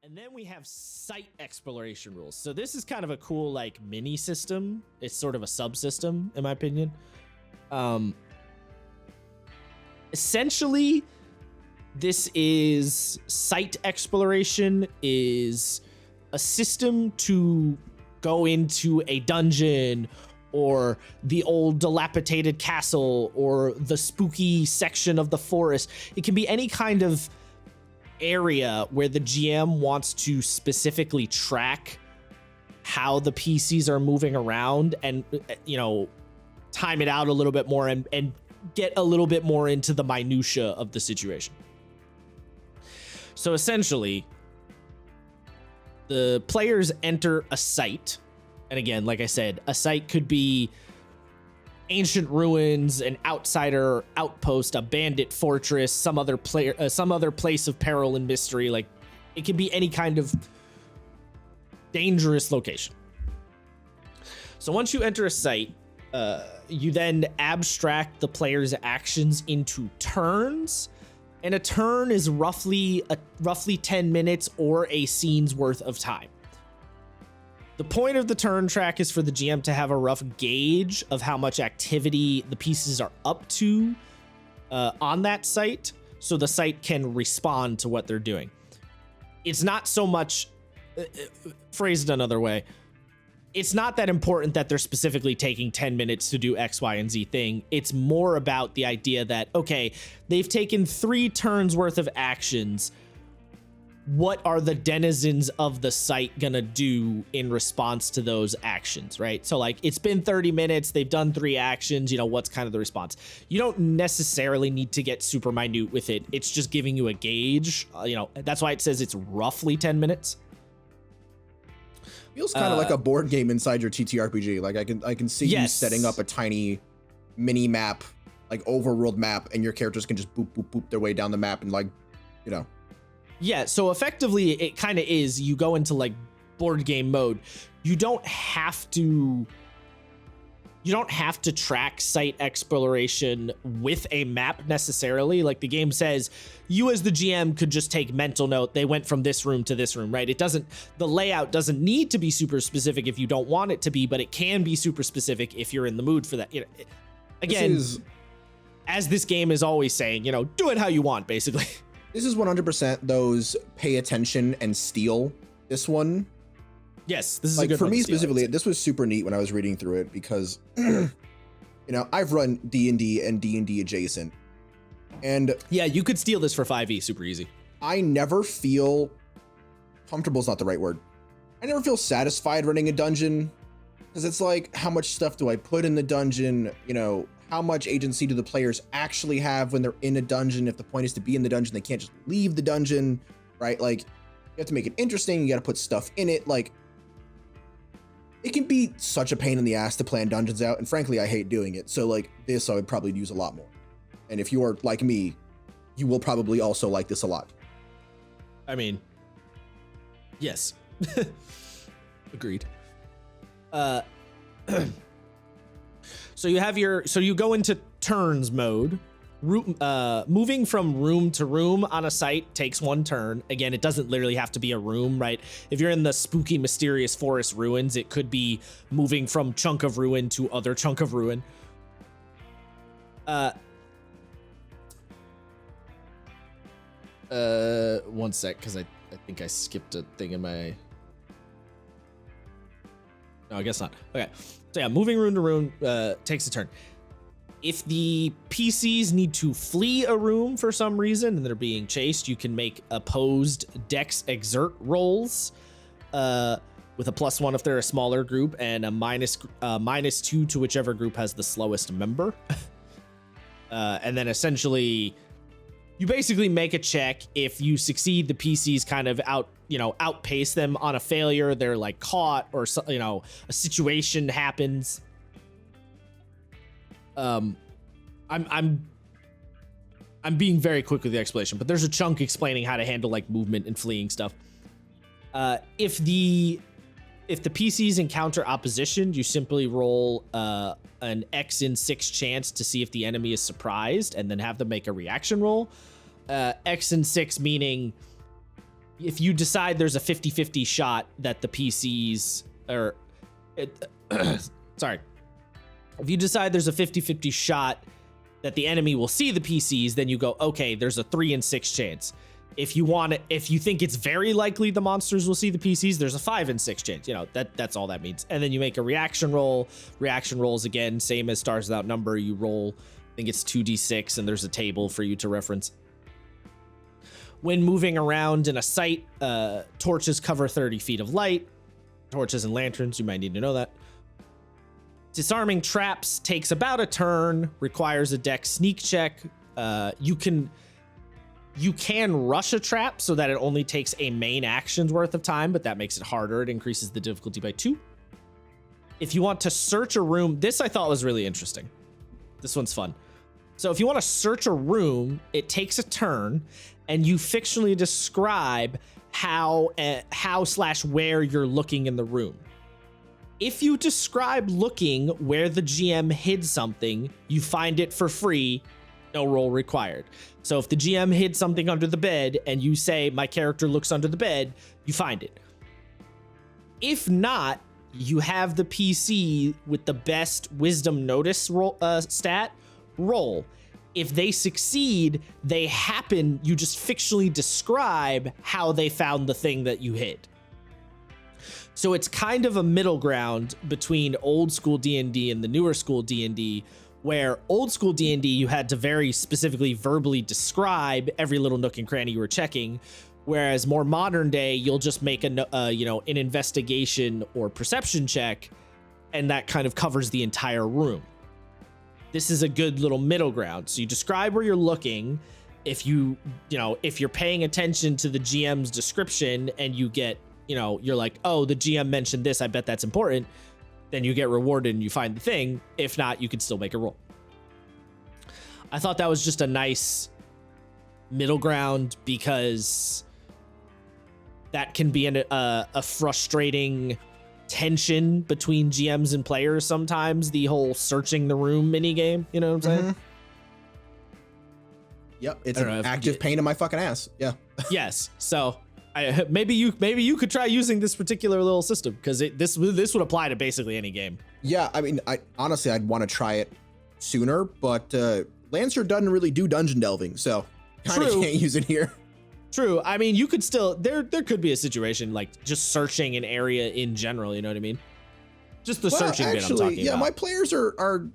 And then we have site exploration rules. So this is kind of a cool like mini system. It's sort of a subsystem in my opinion. Essentially, this is site exploration is a system to go into a dungeon or the old dilapidated castle or the spooky section of the forest. It can be any kind of area where the GM wants to specifically track how the PCs are moving around and, you know, time it out a little bit more and get a little bit more into the minutia of the situation. So essentially, the players enter a site. And again, like I said, a site could be ancient ruins, an outsider outpost, a bandit fortress, some other place of peril and mystery. Like, it can be any kind of dangerous location. So once you enter a site, you then abstract the player's actions into turns, and a turn is roughly 10 minutes or a scene's worth of time. The point of the turn track is for the GM to have a rough gauge of how much activity the pieces are up to on that site, so the site can respond to what they're doing. It's not so much, phrased another way, it's not that important that they're specifically taking 10 minutes to do X, Y, and Z thing. It's more about the idea that, okay, they've taken 3 turns worth of actions. What are the denizens of the site gonna do in response to those actions, right? So like, it's been 30 minutes, they've done 3 actions, you know, what's kind of the response? You don't necessarily need to get super minute with it. It's just giving you a gauge, you know, that's why it says it's roughly 10 minutes. Feels kind of like a board game inside your TTRPG. Like I can see you setting up a tiny mini map, like overworld map, and your characters can just boop, boop, boop their way down the map and like, you know. Yeah, so effectively it kind of is, you go into like board game mode. You don't have to track site exploration with a map necessarily. Like the game says, you as the GM could just take mental note. They went from this room to this room, right? The layout doesn't need to be super specific if you don't want it to be, but it can be super specific if you're in the mood for that. You know, again, as this game is always saying, you know, do it how you want, basically. This is 100% those pay attention and steal this one. Yes, this is like a good for one me to steal, specifically. This was super neat when I was reading through it because, you know, I've run D&D and D&D adjacent, and yeah, you could steal this for 5e super easy. I never feel comfortable. Is not the right word. I never feel satisfied running a dungeon because it's like, how much stuff do I put in the dungeon? You know, how much agency do the players actually have when they're in a dungeon? If the point is to be in the dungeon, they can't just leave the dungeon, right? Like, you have to make it interesting. You got to put stuff in it. Like, it can be such a pain in the ass to plan dungeons out, and frankly, I hate doing it. So like this, I would probably use a lot more. And if you are like me, you will probably also like this a lot. I mean, yes. Agreed. So you go into turns mode. Moving from room to room on a site takes 1 turn. Again, it doesn't literally have to be a room, right? If you're in the spooky, mysterious forest ruins, it could be moving from chunk of ruin to other chunk of ruin. One sec, because I think I skipped a thing in my... No, I guess not. Okay. So yeah, moving room to room takes a turn. If the PCs need to flee a room for some reason and they're being chased, you can make opposed Dex exert rolls with a +1 if they're a smaller group and a -2 to whichever group has the slowest member. And then essentially, you basically make a check. If you succeed, the PCs kind of outpace them. On a failure, they're like caught, or a situation happens. I'm being very quick with the explanation, but there's a chunk explaining how to handle like movement and fleeing stuff. If the PCs encounter opposition, you simply roll an X in 6 chance to see if the enemy is surprised, and then have them make a reaction roll. X in 6 meaning if you decide there's a 50-50 shot that the PCs or sorry, if you decide there's a 50-50 shot that the enemy will see the PCs, then you go, okay, there's a 3 in 6 chance. If you think it's very likely the monsters will see the PCs, there's a 5 in 6 chance. You know, that's all that means. And then you make a reaction roll. Reaction rolls again, same as Stars Without Number. You roll, I think it's 2d6, and there's a table for you to reference. When moving around in a site, torches cover 30 feet of light. Torches and lanterns, you might need to know that. Disarming traps takes about a turn, requires a dex sneak check. You can rush a trap so that it only takes a main action's worth of time, but that makes it harder. It increases the difficulty by 2. If you want to search a room, this I thought was really interesting. This one's fun. So if you want to search a room, it takes a turn, and you fictionally describe how/where you're looking in the room. If you describe looking where the GM hid something, you find it for free, no roll required. So if the GM hid something under the bed and you say, my character looks under the bed, you find it. If not, you have the PC with the best wisdom notice stat roll. If they succeed, you just fictionally describe how they found the thing that you hid. So it's kind of a middle ground between old school D&D and the newer school D&D, where old school D&D, you had to very specifically verbally describe every little nook and cranny you were checking, whereas more modern day, you'll just make an investigation or perception check, and that kind of covers the entire room. This is a good little middle ground. So you describe where you're looking. If if you're paying attention to the GM's description and you get, you're like, oh, the GM mentioned this, I bet that's important, then you get rewarded and you find the thing. If not, you can still make a roll. I thought that was just a nice middle ground, because that can be a frustrating tension between GMs and players sometimes, the whole searching the room mini game, you know what I'm saying? Yep, it's an active pain in my fucking ass. Yeah. Yes. So maybe you could try using this particular little system, because this would apply to basically any game. Yeah, I mean, honestly I'd want to try it sooner, but Lancer doesn't really do dungeon delving, so kind of can't use it here. True. I mean, you could still, there could be a situation like just searching an area in general, you know what I mean? Just the searching bit I'm talking about. My players are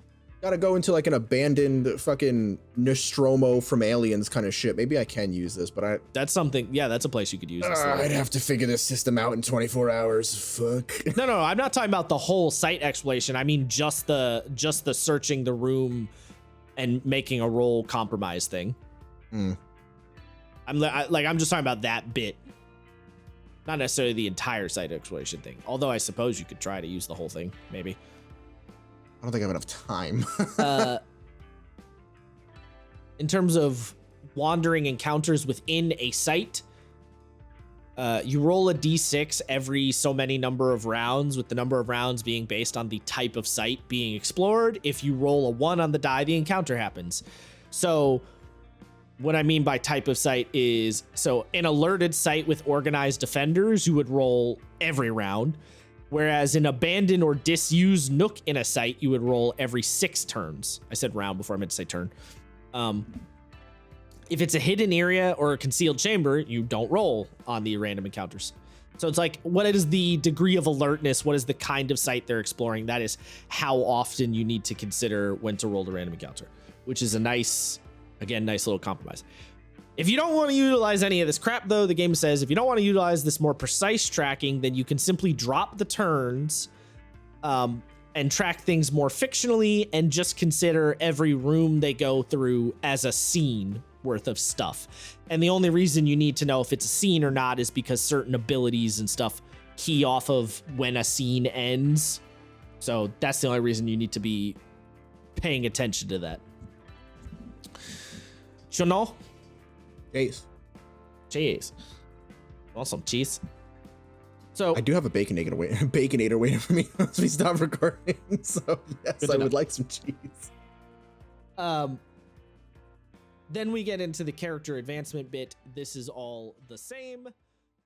gotta go into like an abandoned fucking Nostromo from Aliens kind of shit. Maybe I can use this, but that's something, yeah, that's a place you could use this. I'd have to figure this system out in 24 hours. Fuck. No, I'm not talking about the whole site exploration. I mean just the searching the room and making a roll compromise thing. I'm just talking about that bit, not necessarily the entire site exploration thing. Although I suppose you could try to use the whole thing, maybe. I don't think I have enough time. In terms of wandering encounters within a site, you roll a d6 every so many number of rounds, with the number of rounds being based on the type of site being explored. If you roll a 1 on the die, the encounter happens. So what I mean by type of site is, so an alerted site with organized defenders, you would roll every round. Whereas an abandoned or disused nook in a site, you would roll every 6 turns. I said round before I meant to say turn. If it's a hidden area or a concealed chamber, you don't roll on the random encounters. So it's like, what is the degree of alertness? What is the kind of site they're exploring? That is how often you need to consider when to roll the random encounter, which is a nice little compromise. If you don't want to utilize any of this crap, though, the game says if you don't want to utilize this more precise tracking, then you can simply drop the turns and track things more fictionally, and just consider every room they go through as a scene worth of stuff. And the only reason you need to know if it's a scene or not is because certain abilities and stuff key off of when a scene ends. So that's the only reason you need to be paying attention to that. Chono? Cheese. Want some cheese? So I do have a baconator waiting for me once we stop recording. So yes, I would like some cheese. Then we get into the character advancement bit. This is all the same.